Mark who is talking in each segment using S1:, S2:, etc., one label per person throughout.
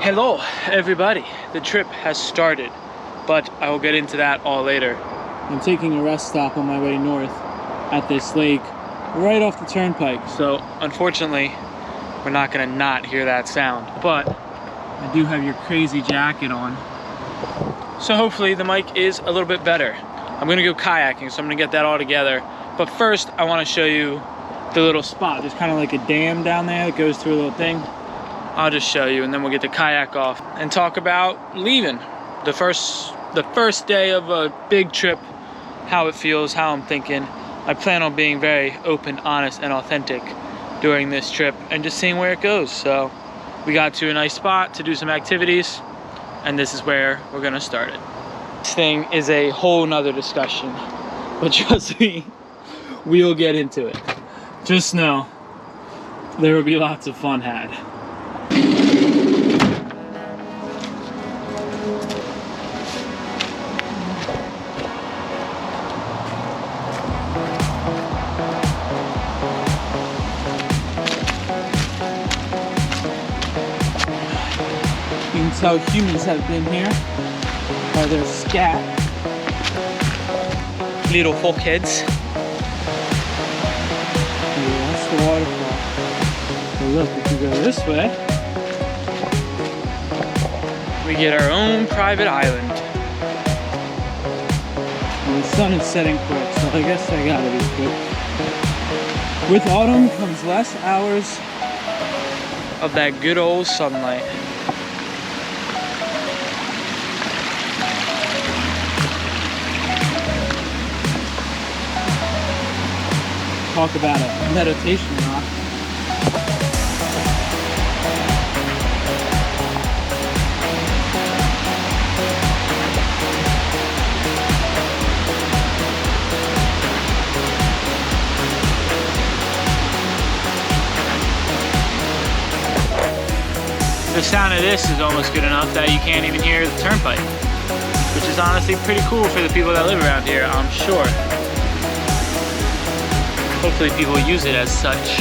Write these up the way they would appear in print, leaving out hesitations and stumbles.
S1: Hello everybody, the trip has started, but I will get into that all later. I'm taking a rest stop on my way north at this lake right off the turnpike, so unfortunately we're not gonna not hear that sound, but I do have your crazy jacket on, so hopefully the mic is a little bit better. I'm gonna go kayaking, so I'm gonna get that all together, but first I want to show you the little spot. There's kind of like a dam down there that goes through a little thing. I'll just show you, and then we'll get the kayak off and talk about leaving. The first day of a big trip, how it feels, how I'm thinking. I plan on being very open, honest, and authentic during this trip and just seeing where it goes. So we got to a nice spot to do some activities, and this is where we're gonna start it. This thing is a whole nother discussion, but trust me, we'll get into it. Just know there will be lots of fun had. You can tell humans have been here by their scat. Little fuckheads. Yeah, that's the waterfall. But look, if you go this way, we get our own private island. And the sun is setting quick, so I guess I gotta be quick. With autumn comes less hours of that good old sunlight. Talk about a meditation rock. The sound of this is almost good enough that you can't even hear the turnpike, which is honestly pretty cool for the people that live around here, I'm sure. Hopefully people use it as such.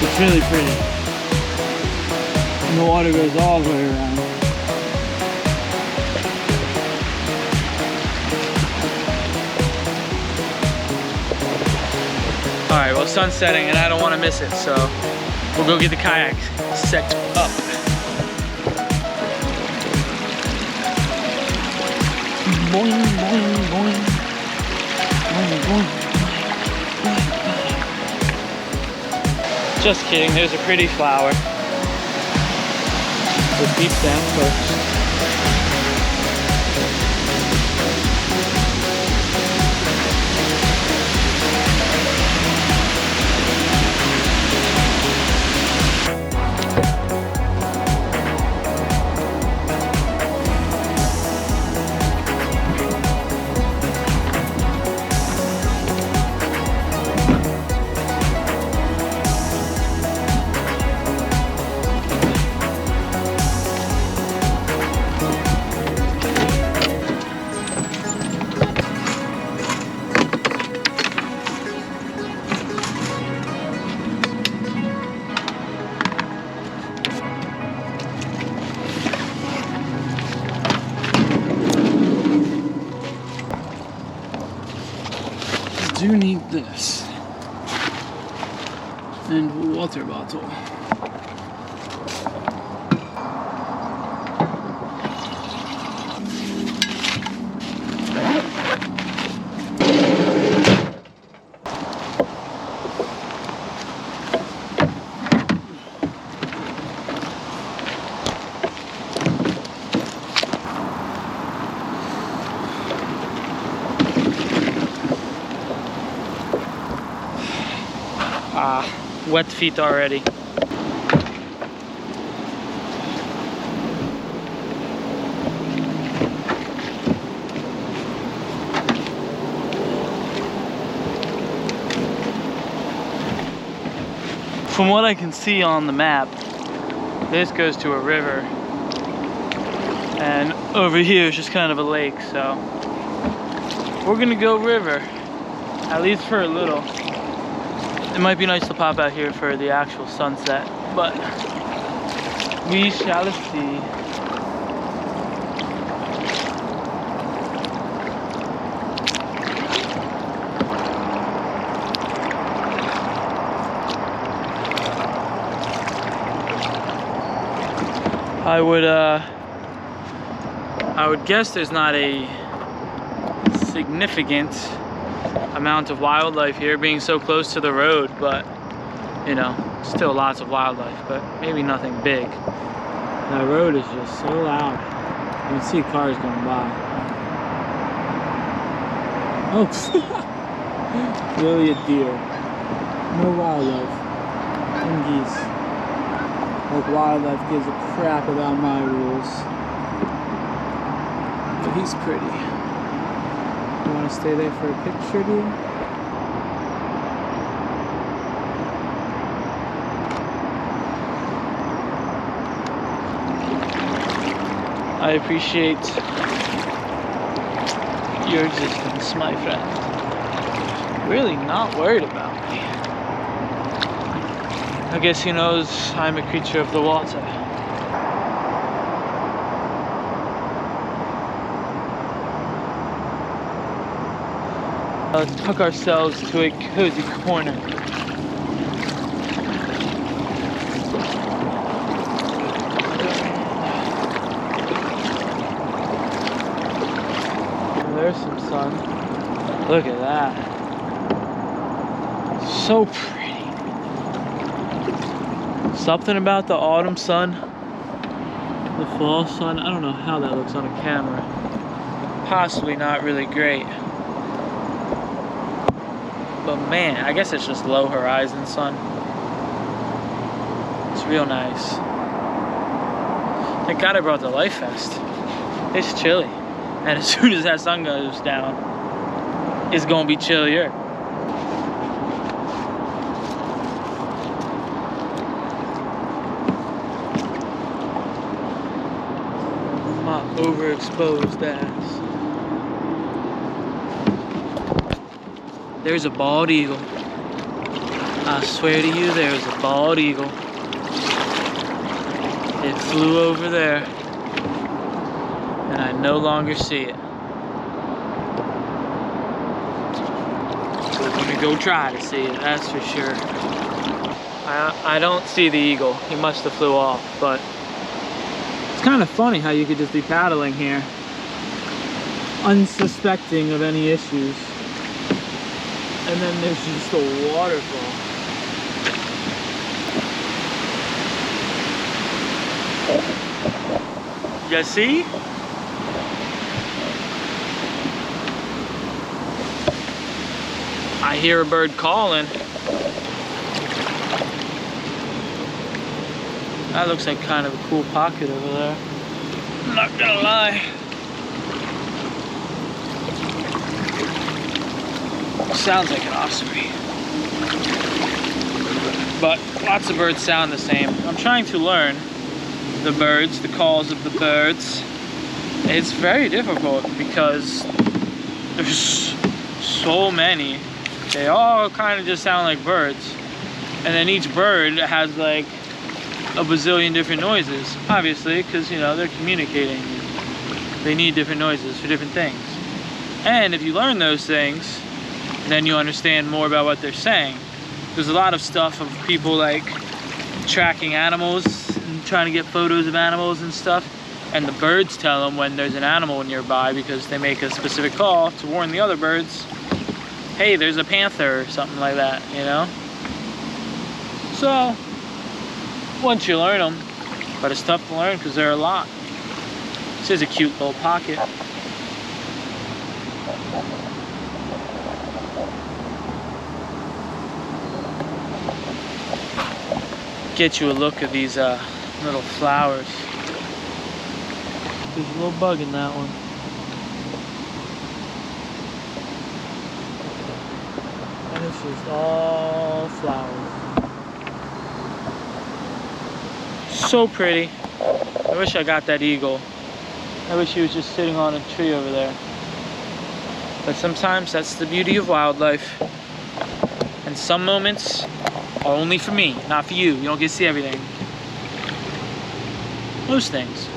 S1: It's really pretty. And the water goes all the way around. Alright, well, sun's setting and I don't want to miss it, so we'll go get the kayak set up. Boing, boing, boing. Just kidding, there's a pretty flower. So deep down first. Do need this and a water bottle. Wet feet already. From what I can see on the map, this goes to a river, and over here is just kind of a lake, so we're gonna go river, at least for a little. It might be nice to pop out here for the actual sunset. but we shall see. I would guess there's not a significant amount of wildlife here being so close to the road, but you know, still lots of wildlife, but maybe nothing big. That road is just so loud. You can see cars going by. Oh, really a deer. No wildlife. And geese. Like wildlife gives a crap about my rules. But he's pretty. You want to stay there for a picture, dude? I appreciate your existence, my friend. Really not worried about me. I guess he knows I'm a creature of the water. Tuck ourselves to a cozy corner. There's some sun. Look at that. So pretty. Something about the autumn sun, the fall sun. I don't know how that looks on a camera. Possibly not really great. But man, I guess it's just low horizon sun. It's real nice. Thank God I brought the Life Vest. It's chilly. And as soon as that sun goes down, it's gonna be chillier. My overexposed ass. There's a bald eagle. I swear to you, there's a bald eagle. It flew over there. And I no longer see it. We're gonna go try to see it, that's for sure. I don't see the eagle. He must have flew off, but it's kind of funny how you could just be paddling here, unsuspecting of any issues. And then there's just a waterfall. You see? I hear a bird calling. That looks like kind of a cool pocket over there. I'm not gonna lie. Sounds like an osprey. But lots of birds sound the same. I'm trying to learn the birds, the calls of the birds. It's very difficult because there's so many. They all kind of just sound like birds. And then each bird has like a bazillion different noises, obviously, because you know, they're communicating. They need different noises for different things. And if you learn those things, then you understand more about what they're saying. There's a lot of stuff of people like tracking animals and trying to get photos of animals and stuff, and the birds tell them when there's an animal nearby because they make a specific call to warn the other birds, hey, there's a panther or something like that, you know? So, once you learn them, but it's tough to learn because there are a lot. This is a cute little pocket. Get you a look at these little flowers. There's a little bug in that one. And it's just all flowers. So pretty. I wish I got that eagle. I wish he was just sitting on a tree over there. But sometimes that's the beauty of wildlife. And some moments are only for me, not for you. You don't get to see everything. Most things.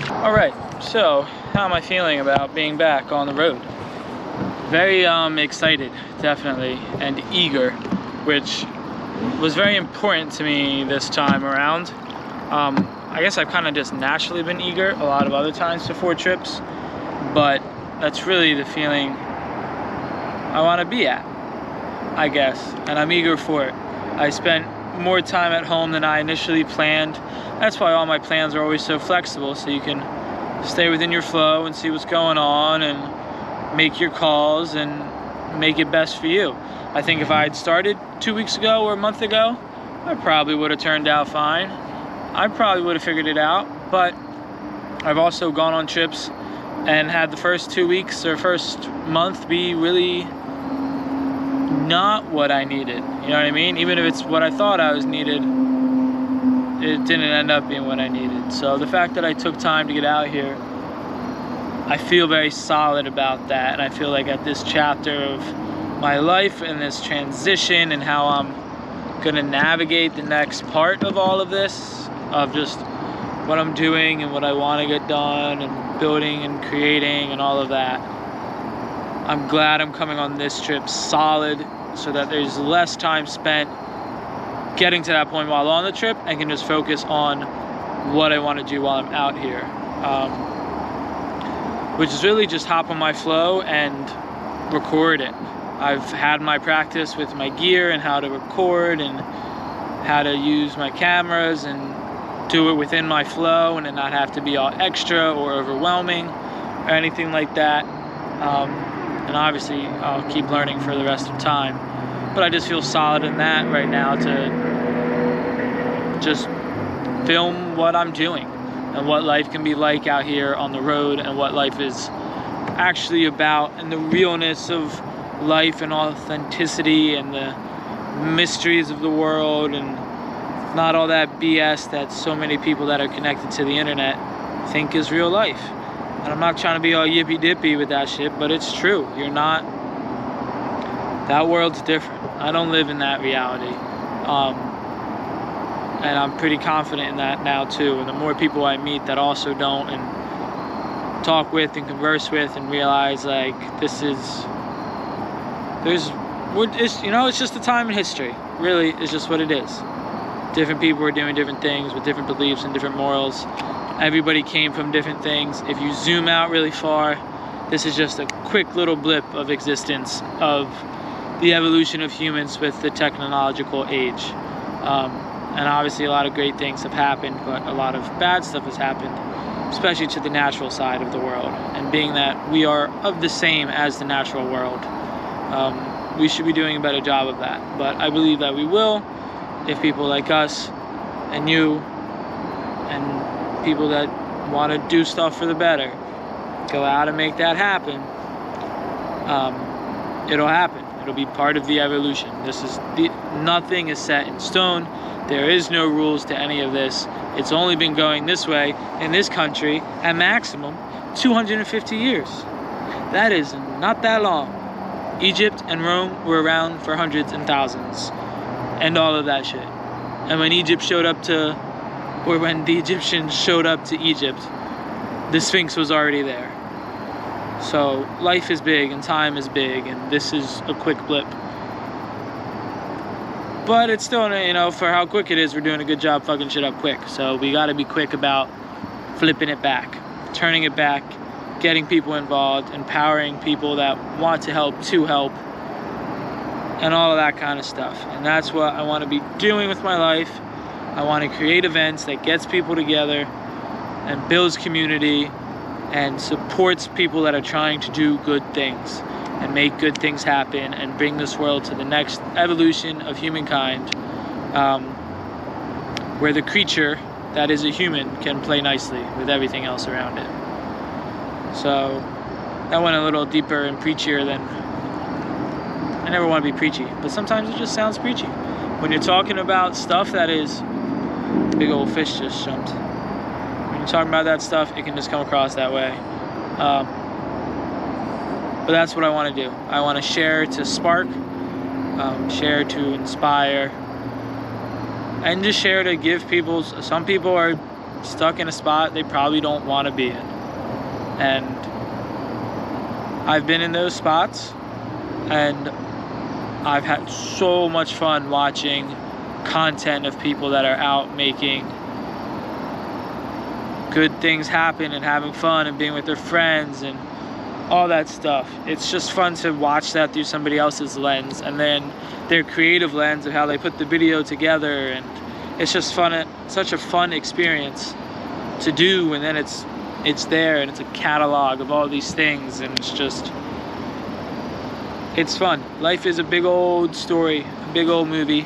S1: All right, so how am I feeling about being back on the road? Very excited, definitely, and eager, which was very important to me this time around. I guess I've kind of just naturally been eager a lot of other times before trips, but that's really the feeling I want to be at, I guess, and I'm eager for it. I spent more time at home than I initially planned. That's why all my plans are always so flexible, so you can stay within your flow and see what's going on and make your calls and make it best for you. I think if I had started 2 weeks ago or a month ago, I probably would have turned out fine. I probably would have figured it out, but I've also gone on trips and had the first 2 weeks or first month be really not what I needed. You know what I mean? Even if it's what I thought I was needed, it didn't end up being what I needed. So the fact that I took time to get out here, I feel very solid about that. And I feel like at this chapter of my life and this transition and how I'm gonna navigate the next part of all of this, of just what I'm doing and what I want to get done and building and creating and all of that, I'm glad I'm coming on this trip solid, so that there's less time spent getting to that point while on the trip and can just focus on what I want to do while I'm out here, which is really just hop on my flow and record it. I've had my practice with my gear and how to record and how to use my cameras and do it within my flow and it not have to be all extra or overwhelming or anything like that. And obviously I'll keep learning for the rest of time, but I just feel solid in that right now to just film what I'm doing and what life can be like out here on the road and what life is actually about and the realness of life and authenticity and the mysteries of the world and not all that BS that so many people that are connected to the internet think is real life. And I'm not trying to be all yippy dippy with that shit, but it's true. You're not, that world's different. I don't live in that reality. And I'm pretty confident in that now too. And the more people I meet that also don't and talk with and converse with and realize like this is, it's just a time in history. Really, it's just what it is. Different people are doing different things with different beliefs and different morals. Everybody came from different things. If you zoom out really far, this is just a quick little blip of existence of the evolution of humans with the technological age. And obviously a lot of great things have happened, but a lot of bad stuff has happened, especially to the natural side of the world. And being that we are of the same as the natural world, we should be doing a better job of that. But I believe that we will, if people like us and you and people that want to do stuff for the better go out and make that happen, it'll happen. It'll be part of the evolution. Nothing is set in stone. There is no rules to any of this. It's only been going this way in this country at maximum 250 years. That is not that long. Egypt and Rome were around for hundreds and thousands and all of that shit. And when the Egyptians showed up to Egypt, the Sphinx was already there. So life is big and time is big, and this is a quick blip. But it's still, for how quick it is, we're doing a good job fucking shit up quick. So we gotta be quick about flipping it back, turning it back, getting people involved, empowering people that want to help, and all of that kind of stuff. And that's what I want to be doing with my life. I want to create events that gets people together and builds community and supports people that are trying to do good things and make good things happen and bring this world to the next evolution of humankind, where the creature that is a human can play nicely with everything else around it. So that went a little deeper and preachier than, I never want to be preachy, but sometimes it just sounds preachy. When you're talking about stuff that is, big old fish just jumped. When you're talking about that stuff, it can just come across that way. But that's what I want to do. I want to share to spark share to inspire, and just share to give people. Some people are stuck in a spot they probably don't want to be in, and I've been in those spots, and I've had so much fun watching content of people that are out making good things happen and having fun and being with their friends and all that stuff. It's just fun to watch that through somebody else's lens, and then their creative lens of how they put the video together, and it's just fun. Such a fun experience to do, and then it's there, and it's a catalog of all these things, and it's fun. Life is a big old story, a big old movie.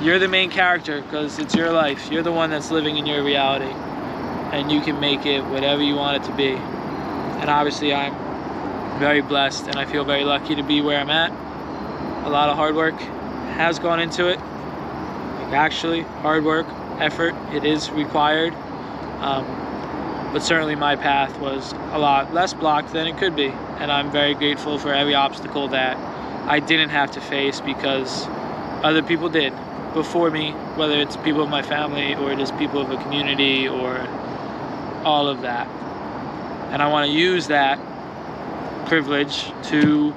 S1: You're the main character because it's your life. You're the one that's living in your reality, and you can make it whatever you want it to be. And obviously I'm very blessed, and I feel very lucky to be where I'm at. A lot of hard work has gone into it. Like, actually, hard work, effort, it is required. But certainly my path was a lot less blocked than it could be. And I'm very grateful for every obstacle that I didn't have to face, because other people did before me, whether it's people of my family or just people of a community or all of that. And I want to use that privilege to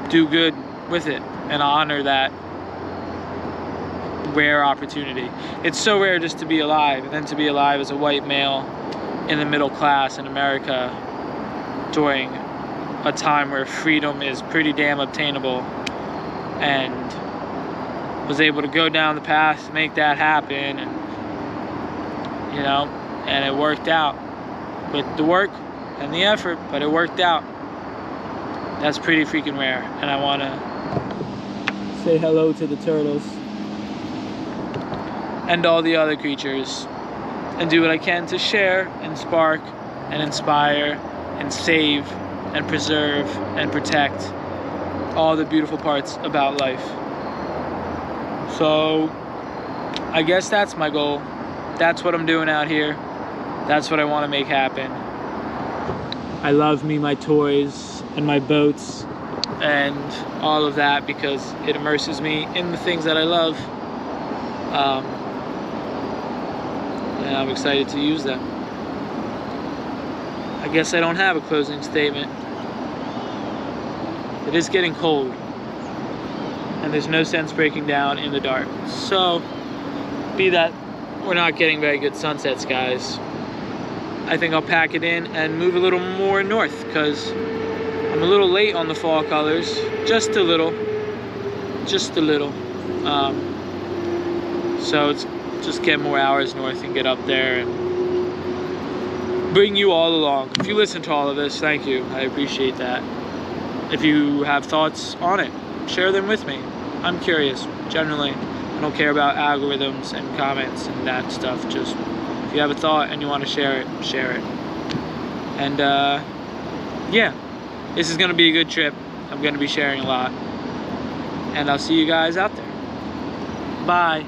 S1: do good with it and honor that rare opportunity. It's so rare just to be alive, and then to be alive as a white male in the middle class in America during a time where freedom is pretty damn obtainable, and was able to go down the path to make that happen, and and it worked out with the work and the effort, but it worked out. That's pretty freaking rare, and I want to say hello to the turtles and all the other creatures, and do what I can to share and spark and inspire and save and preserve and protect all the beautiful parts about life. So I guess that's my goal. That's what I'm doing out here. That's what I want to make happen. I love me my toys and my boats and all of that, because it immerses me in the things that I love. And I'm excited to use them. I guess I don't have a closing statement. It is getting cold, and there's no sense breaking down in the dark. So, be that we're not getting very good sunsets, guys, I think I'll pack it in and move a little more north, because I'm a little late on the fall colors. Just a little. So it's just get more hours north and get up there and bring you all along. If you listen to all of this, thank you. I appreciate that. If you have thoughts on it, share them with me. I'm curious, generally. I don't care about algorithms and comments and that stuff. Just if you have a thought and you want to share it, share it. And yeah, this is going to be a good trip. I'm going to be sharing a lot. And I'll see you guys out there. Bye.